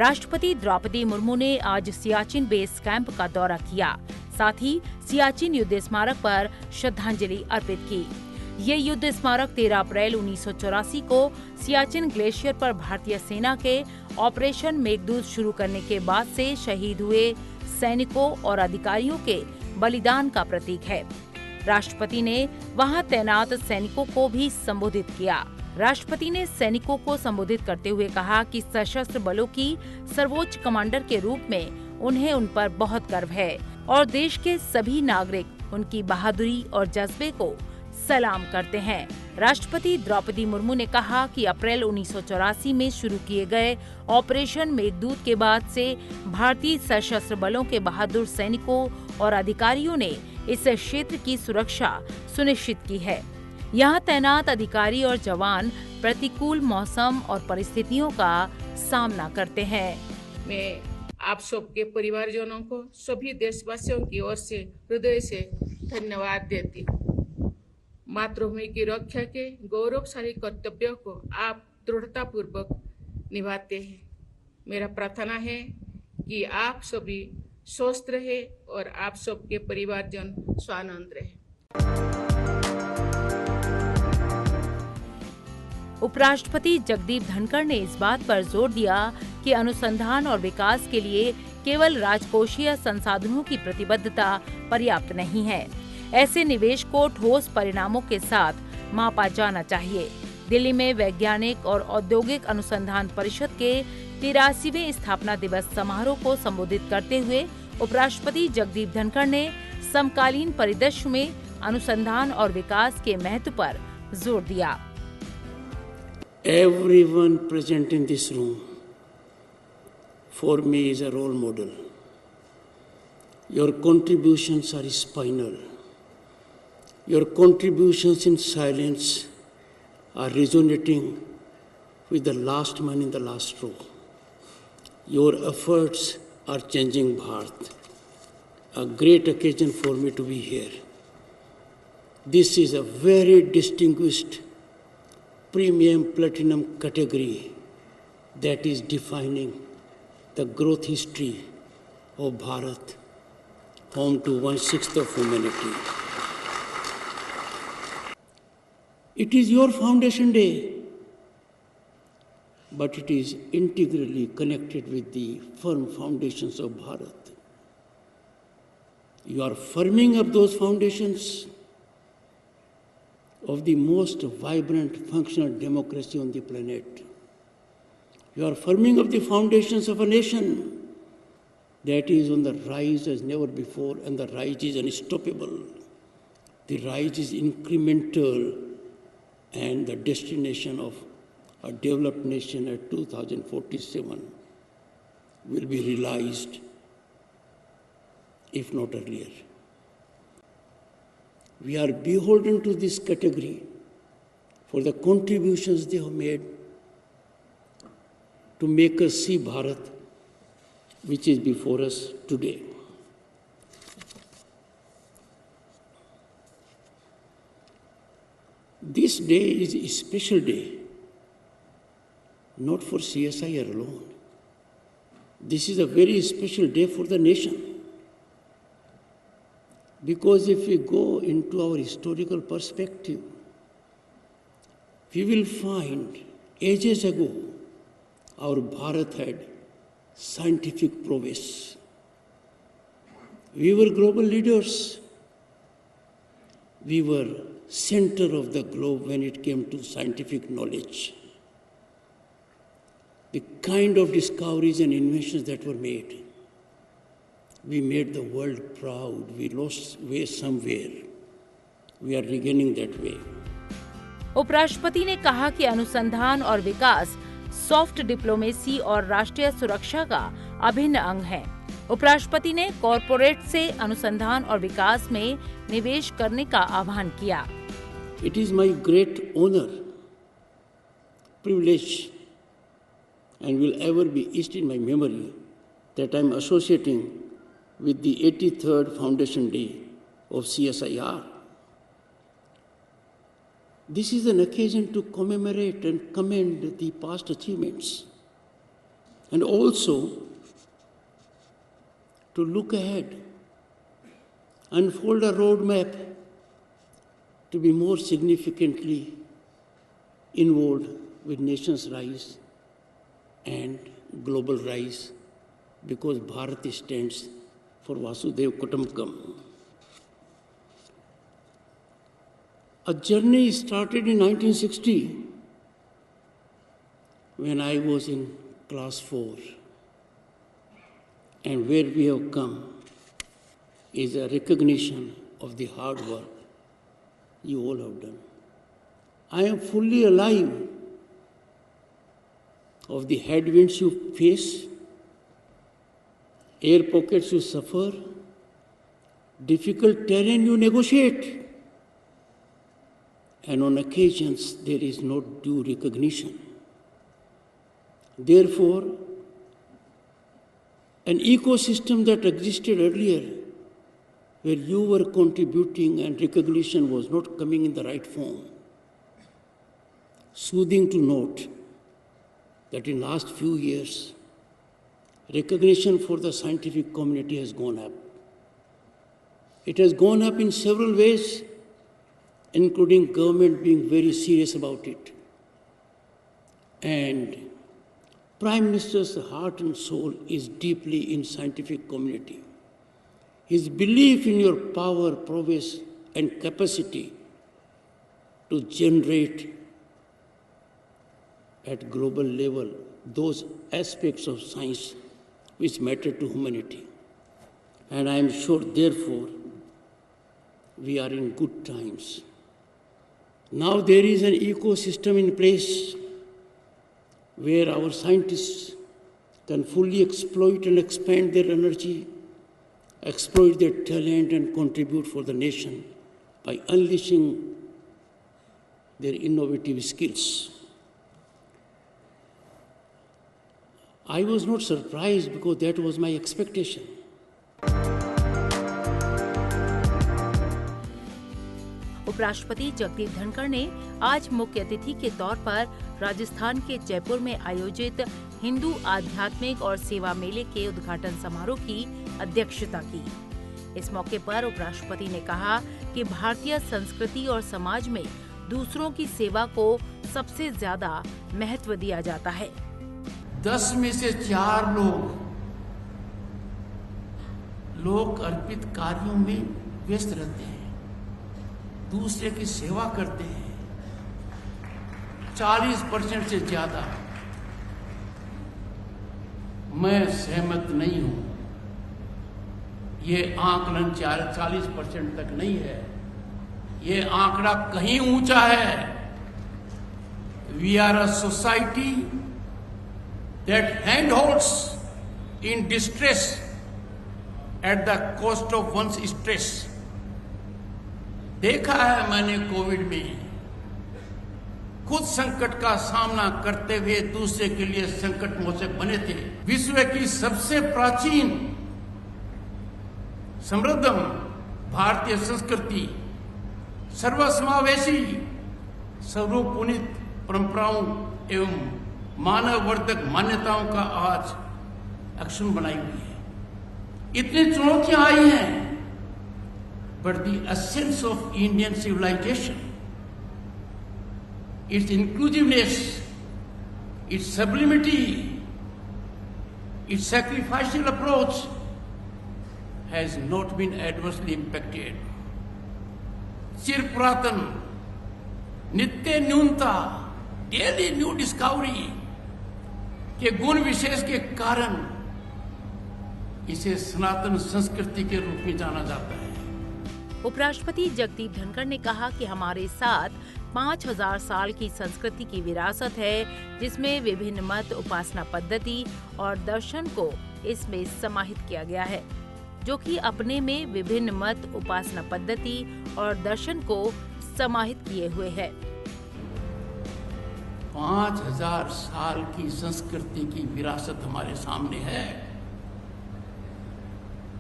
राष्ट्रपति द्रौपदी मुर्मू ने आज सियाचिन बेस कैंप का दौरा किया, साथ ही सियाचिन युद्ध स्मारक पर श्रद्धांजलि अर्पित की। ये युद्ध स्मारक 13 अप्रैल 1984 को सियाचिन ग्लेशियर पर भारतीय सेना के ऑपरेशन मेघदूत शुरू करने के बाद से शहीद हुए सैनिकों और अधिकारियों के बलिदान का प्रतीक है। राष्ट्रपति ने वहां तैनात सैनिकों को भी संबोधित किया। राष्ट्रपति ने सैनिकों को संबोधित करते हुए कहा कि सशस्त्र बलों की सर्वोच्च कमांडर के रूप में उन्हें उन पर बहुत गर्व है और देश के सभी नागरिक उनकी बहादुरी और जज्बे को सलाम करते हैं। राष्ट्रपति द्रौपदी मुर्मू ने कहा कि अप्रैल 1984 में शुरू किए गए ऑपरेशन मेघदूत के बाद से भारतीय सशस्त्र बलों के बहादुर सैनिकों और अधिकारियों ने इस क्षेत्र की सुरक्षा सुनिश्चित की है। यहाँ तैनात अधिकारी और जवान प्रतिकूल मौसम और परिस्थितियों का सामना करते हैं। मैं आप सबके परिवारजनों को सभी देशवासियों की ओर से हृदय से धन्यवाद देती हूँ। मातृभूमि की रक्षा के गौरवशाली कर्तव्यों को आप दृढ़तापूर्वक निभाते हैं। मेरा प्रार्थना है कि आप सभी स्वस्थ रहे और आप सबके परिवारजन स्वानंद रहे। उपराष्ट्रपति जगदीप धनखड़ ने इस बात पर जोर दिया कि अनुसंधान और विकास के लिए केवल राजकोषीय संसाधनों की प्रतिबद्धता पर्याप्त नहीं है। ऐसे निवेश को ठोस परिणामों के साथ मापा जाना चाहिए। दिल्ली में वैज्ञानिक और औद्योगिक अनुसंधान परिषद के 83वें स्थापना दिवस समारोह को संबोधित करते हुए उपराष्ट्रपति जगदीप धनखड़ ने समकालीन परिदृश्य में अनुसंधान और विकास के महत्व पर जोर दिया। Everyone present in this room for me is a role model. Your contributions are spinal. Your contributions in silence are resonating with the last man in the last row. Your efforts are changing Bharat. A great occasion for me to be here. This is a very distinguished premium platinum category that is defining the growth history of Bharat, home to 1/6 of humanity. It is your foundation day, but it is integrally connected with the firm foundations of Bharat. You are firming up those foundations of the most vibrant functional democracy on the planet. You are firming up the foundations of a nation that is on the rise as never before, and the rise is unstoppable. The rise is incremental, and the destination of a developed nation at 2047 will be realized, if not earlier. We are beholden to this category for the contributions they have made to make us see Bharat, which is before us today. This day is a special day, not for CSIR alone. This is a very special day for the nation. Because if we go into our historical perspective, we will find ages ago our Bharat had scientific prowess. We were global leaders. We were center of the globe when it came to scientific knowledge. The kind of discoveries and inventions that were made, we made the world proud. We lost way somewhere. We are regaining that way. उपराष्ट्रपति ने कहा कि अनुसंधान और विकास soft diplomacy और राष्ट्रीय सुरक्षा का अभिन्न अंग है। उपराष्ट्रपति ने कॉरपोरेट से अनुसंधान और विकास में निवेश करने का आह्वान किया। It is my great honor, privilege, and will ever be etched in my memory that I am associating with the 83rd Foundation Day of CSIR. This is an occasion to commemorate and commend the past achievements and also to look ahead, unfold a roadmap to be more significantly involved with nations' rise and global rise, because Bharat stands for Vasudhaiva Kutumbakam. A journey started in 1960 when I was in class 4, and where we have come is a recognition of the hard work you all have done. I am fully alive of the headwinds you face, air pockets you suffer, difficult terrain you negotiate, and on occasions there is no due recognition. Therefore, an ecosystem that existed earlier, where you were contributing and recognition was not coming in the right form. Soothing to note that in last few years, recognition for the scientific community has gone up. It has gone up in several ways, including government being very serious about it. And Prime Minister's heart and soul is deeply in scientific community. His belief in your power, prowess, and capacity to generate at global level those aspects of science which matter to humanity. And I am sure, therefore, we are in good times. Now there is an ecosystem in place where our scientists can fully exploit and expand their energy, exploit their talent, and contribute for the nation by unleashing their innovative skills. I was not surprised because that was my expectation. उपराष्ट्रपति जगदीप धनखड़ ने आज मुख्य अतिथि के तौर पर राजस्थान के जयपुर में आयोजित हिंदू आध्यात्मिक और सेवा मेले के उद्घाटन समारोह की अध्यक्षता की। इस मौके पर उपराष्ट्रपति ने कहा कि भारतीय संस्कृति और समाज में दूसरों की सेवा को सबसे ज्यादा महत्व दिया जाता है। 10 में से 4 लोग अर्पित कार्यों में व्यस्त रहते हैं, दूसरे की सेवा करते हैं। 40% से ज्यादा। मैं सहमत नहीं हूं। ये आंकलन 40% तक नहीं है, ये आंकड़ा कहीं ऊंचा है। We are a society that handholds in distress at the cost of one's stress. देखा है मैंने कोविड में, खुद संकट का सामना करते हुए दूसरे के लिए संकट मोचक बने थे। विश्व की सबसे प्राचीन समृद्धम भारतीय संस्कृति, सर्वसमावेशी सर्वोपनीत परंपराओं एवं मानववर्धक मान्यताओं का आज अक्षुण्ण बनाई हुई है। इतनी चुनौतियां आई हैं, but the essence of Indian civilization, its inclusiveness, its sublimity, its sacrificial approach has not been adversely impacted. चिर पुरातन, नित्य न्यूनता, डेली न्यू डिस्कवरी के गुण विशेष के कारण इसे सनातन संस्कृति के रूप में जाना जाता है। उपराष्ट्रपति जगदीप धनखड़ ने कहा कि हमारे साथ 5000 साल की संस्कृति की विरासत है, जिसमें विभिन्न मत, उपासना पद्धति और दर्शन को इसमें समाहित किया गया है, जो कि अपने में विभिन्न मत, उपासना पद्धति और दर्शन को समाहित किए हुए है। 5000 साल की संस्कृति की विरासत हमारे सामने है।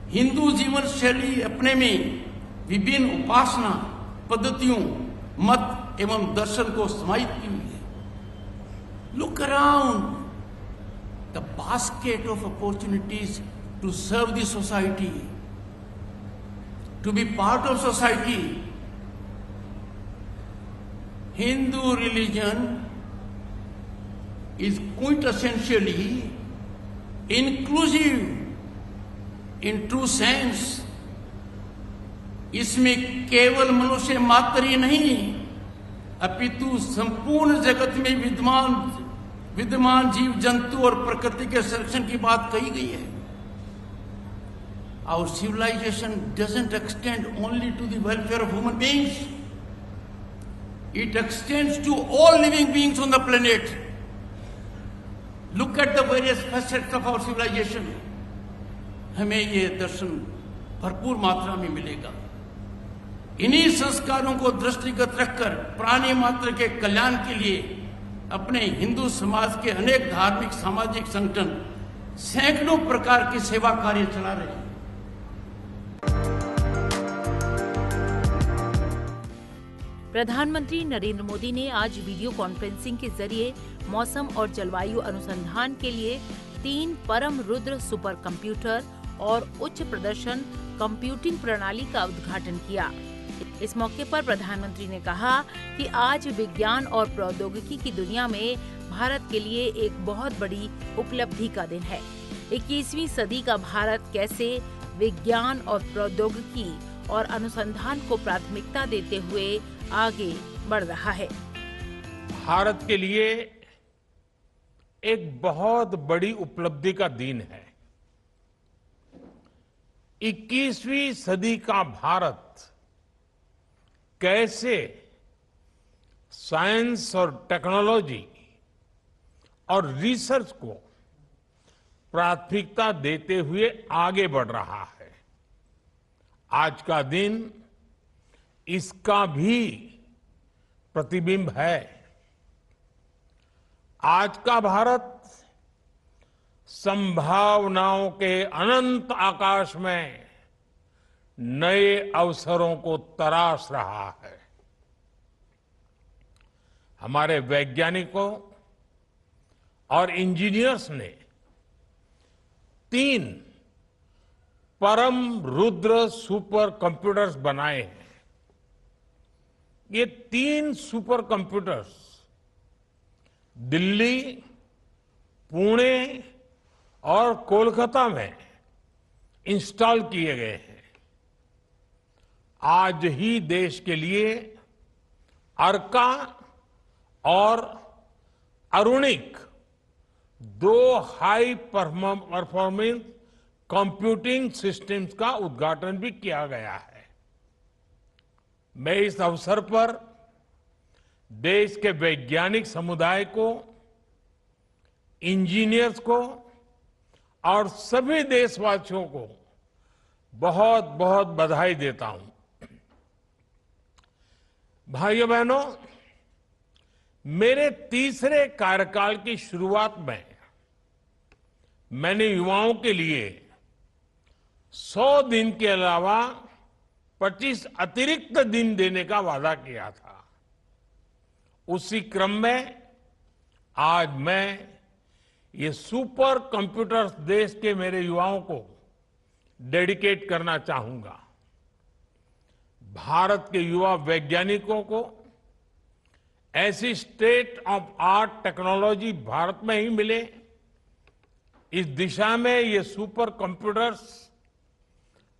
हिंदू जीवन शैली अपने में विभिन्न उपासना पद्धतियों, मत एवं दर्शन को समाहित की हुई है। Look around, the basket of opportunities to serve the society, to be part of society. Hindu religion is quintessentially inclusive in true sense. इसमें केवल मनुष्य मात्र ही नहीं, अपितु संपूर्ण जगत में विद्यमान जीव जंतु और प्रकृति के संरक्षण की बात कही गई है. Our civilization doesn't extend only to the welfare of human beings. It extends to all living beings on the planet. Look at the various facets of our civilization. हमें ये दर्शन भरपूर मात्रा में मिलेगा. इन्हीं संस्कारों को दृष्टिगत रखकर प्राणी मात्र के कल्याण के लिए अपने हिंदू समाज के अनेक धार्मिक सामाजिक संगठन सैकड़ों प्रकार के सेवा कार्य चला रहे हैं. प्रधानमंत्री नरेंद्र मोदी ने आज वीडियो कॉन्फ्रेंसिंग के जरिए मौसम और जलवायु अनुसंधान के लिए 3 परम रुद्र सुपर कंप्यूटर और उच्च प्रदर्शन कंप्यूटिंग प्रणाली का उद्घाटन किया. इस मौके पर प्रधानमंत्री ने कहा कि आज विज्ञान और प्रौद्योगिकी की दुनिया में भारत के लिए एक बहुत बड़ी उपलब्धि का दिन है. 21वीं सदी का भारत कैसे विज्ञान और प्रौद्योगिकी और अनुसंधान को प्राथमिकता देते हुए आगे बढ़ रहा है. भारत के लिए एक बहुत बड़ी उपलब्धि का दिन है. 21वीं सदी का भारत कैसे साइंस और टेक्नोलॉजी और रिसर्च को प्राथमिकता देते हुए आगे बढ़ रहा है. आज का दिन इसका भी प्रतिबिंब है. आज का भारत संभावनाओं के अनंत आकाश में नए अवसरों को तराश रहा है. हमारे वैज्ञानिकों और इंजीनियर्स ने 3 परम रुद्र सुपर कंप्यूटर्स बनाए हैं. ये 3 सुपर कंप्यूटर्स दिल्ली, पुणे और कोलकाता में इंस्टॉल किए गए हैं. आज ही देश के लिए अर्का और अरुणिक 2 हाई परफॉर्मेंस कंप्यूटिंग सिस्टम्स का उद्घाटन भी किया गया है. मैं इस अवसर पर देश के वैज्ञानिक समुदाय को, इंजीनियर्स को और सभी देशवासियों को बहुत बहुत बधाई देता हूं. भाइयों बहनों, मेरे तीसरे कार्यकाल की शुरुआत में मैंने युवाओं के लिए 100 दिन के अलावा 25 अतिरिक्त दिन देने का वादा किया था. उसी क्रम में आज मैं ये सुपर कंप्यूटर्स देश के मेरे युवाओं को डेडिकेट करना चाहूंगा. भारत के युवा वैज्ञानिकों को ऐसी state of art technology Bharat में ही मिले, इस दिशा में ये सुपर कंप्यूटर्स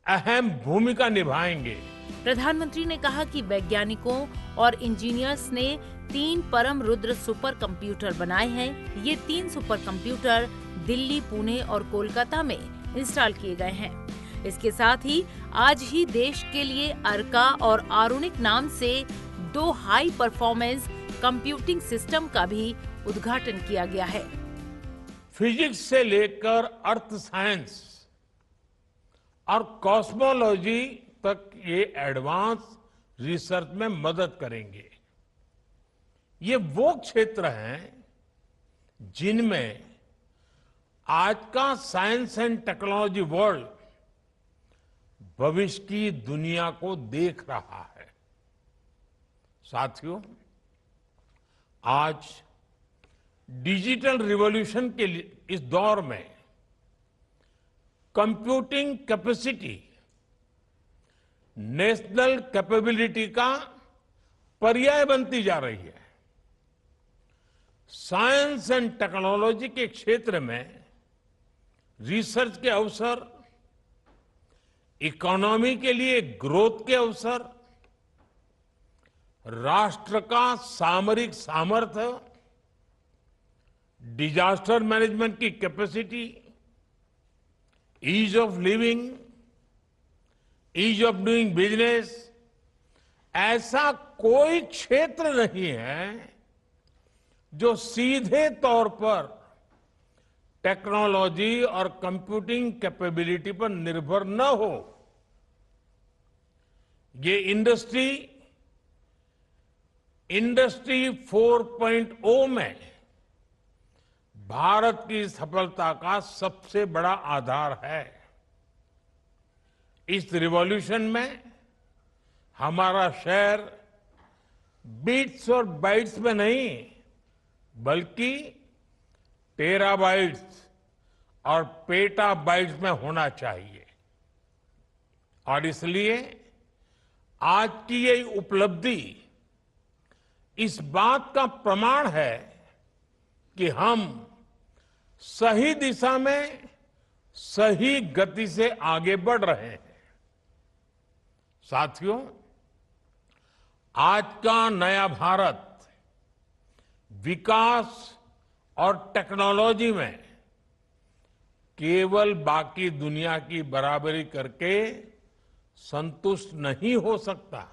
अहम भूमिका निभाएंगे. प्रधानमंत्री ने कहा कि वैज्ञानिकों और इंजीनियर्स ने 3 परम रुद्र सुपर कंप्यूटर बनाए हैं. ये 3 सुपर कंप्यूटर दिल्ली, पुणे और कोलकाता में इंस्टॉल किए गए हैं. इसके साथ ही आज ही देश के लिए अर्का और आरुणिक नाम से 2 हाई परफॉर्मेंस कंप्यूटिंग सिस्टम का भी उद्घाटन किया गया है. फिजिक्स से लेकर अर्थ साइंस और कॉस्मोलॉजी तक ये एडवांस रिसर्च में मदद करेंगे. ये वो क्षेत्र हैं जिनमें आज का साइंस एंड टेक्नोलॉजी वर्ल्ड भविष्य की दुनिया को देख रहा है. साथियों, आज डिजिटल रिवॉल्यूशन के इस दौर में कंप्यूटिंग कैपेसिटी नेशनल कैपेबिलिटी का पर्याय बनती जा रही है। साइंस एंड टेक्नोलॉजी के क्षेत्र में रिसर्च के अवसर, इकोनॉमी के लिए ग्रोथ के अवसर, राष्ट्र का सामरिक सामर्थ्य, डिजास्टर मैनेजमेंट की capacity, ease of living, ease of doing business, ऐसा कोई क्षेत्र नहीं है जो सीधे तौर पर टेक्नोलॉजी और कंप्यूटिंग कैपेबिलिटी पर निर्भर न हो। ये इंडस्ट्री 4.0 में भारत की सफलता का सबसे बड़ा आधार है। इस रिवॉल्यूशन में हमारा शेयर बिट्स और बाइट्स में नहीं बल्कि टेराबाइट्स और पेटाबाइट्स में होना चाहिए। और इसलिए आज की ये उपलब्धि इस बात का प्रमाण है कि हम सही दिशा में सही गति से आगे बढ़ रहे हैं। साथियों, आज का नया भारत विकास और टेक्नोलॉजी में केवल बाकी दुनिया की बराबरी करके संतुष्ट नहीं हो सकता।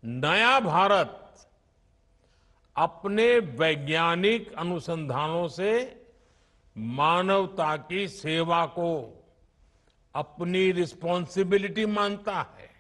नया भारत अपने वैज्ञानिक अनुसंधानों से मानवता की सेवा को अपनी रिस्पॉन्सिबिलिटी मानता है।